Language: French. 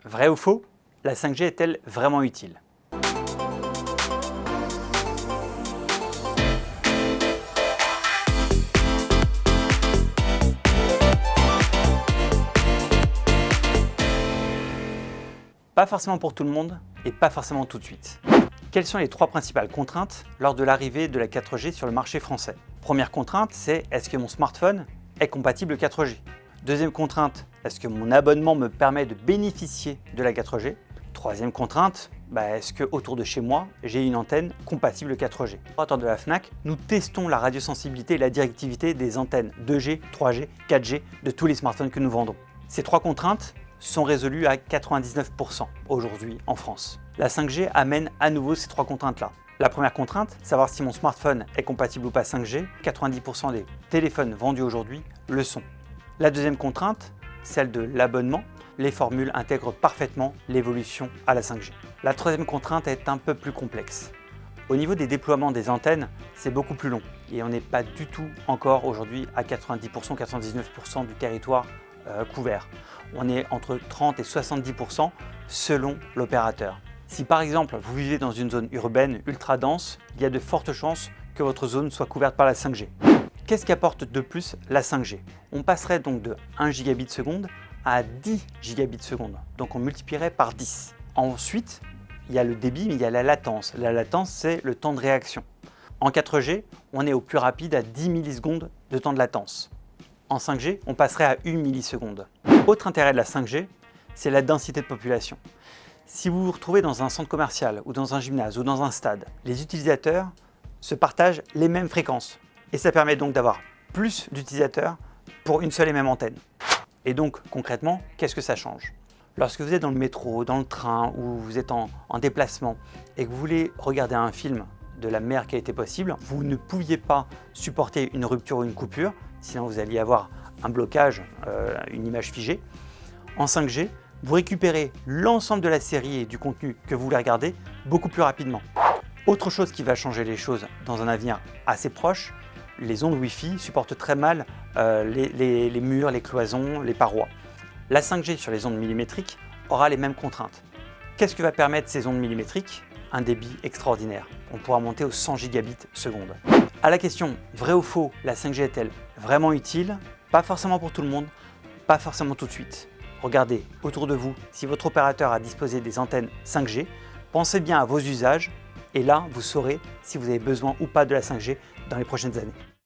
Vrai ou faux? La 5G est-elle vraiment utile? Pas forcément pour tout le monde et pas forcément tout de suite. Quelles sont les trois principales contraintes lors de l'arrivée de la 4G sur le marché français? Première contrainte, c'est est-ce que mon smartphone est compatible 4G? Deuxième contrainte, est-ce que mon abonnement me permet de bénéficier de la 4G? Troisième contrainte, est-ce que autour de chez moi, j'ai une antenne compatible 4G? Opérateur de la Fnac, nous testons la radiosensibilité et la directivité des antennes 2G, 3G, 4G de tous les smartphones que nous vendons. Ces trois contraintes sont résolues à 99% aujourd'hui en France. La 5G amène à nouveau ces trois contraintes-là. La première contrainte, savoir si mon smartphone est compatible ou pas 5G, 90% des téléphones vendus aujourd'hui le sont. La deuxième contrainte, celle de l'abonnement, les formules intègrent parfaitement l'évolution à la 5G. La troisième contrainte est un peu plus complexe. Au niveau des déploiements des antennes, c'est beaucoup plus long et on n'est pas du tout encore aujourd'hui à 90%, 99% du territoire couvert. On est entre 30 et 70% selon l'opérateur. Si par exemple vous vivez dans une zone urbaine ultra dense, il y a de fortes chances que votre zone soit couverte par la 5G. Qu'est-ce qu'apporte de plus la 5G? On passerait donc de 1 gigabit seconde à 10 gigabits seconde, donc on multiplierait par 10. Ensuite, il y a le débit, mais il y a la latence. La latence, c'est le temps de réaction. En 4G, on est au plus rapide à 10 millisecondes de temps de latence. En 5G, on passerait à 1 milliseconde. Autre intérêt de la 5G, c'est la densité de population. Si vous vous retrouvez dans un centre commercial ou dans un gymnase ou dans un stade, les utilisateurs se partagent les mêmes fréquences. Et ça permet donc d'avoir plus d'utilisateurs pour une seule et même antenne. Et donc concrètement, qu'est-ce que ça change? Lorsque vous êtes dans le métro, dans le train ou vous êtes en déplacement et que vous voulez regarder un film de la meilleure qualité possible, vous ne pouviez pas supporter une rupture ou une coupure, sinon vous alliez avoir un blocage, une image figée. En 5G, vous récupérez l'ensemble de la série et du contenu que vous voulez regarder beaucoup plus rapidement. Autre chose qui va changer les choses dans un avenir assez proche, les ondes Wi-Fi supportent très mal les murs, les cloisons, les parois. La 5G sur les ondes millimétriques aura les mêmes contraintes. Qu'est-ce que va permettre ces ondes millimétriques? Un débit extraordinaire. On pourra monter aux 100 gigabits seconde. À la question vrai ou faux, la 5G est-elle vraiment utile? Pas forcément pour tout le monde, pas forcément tout de suite. Regardez autour de vous si votre opérateur a disposé des antennes 5G. Pensez bien à vos usages et là, vous saurez si vous avez besoin ou pas de la 5G dans les prochaines années.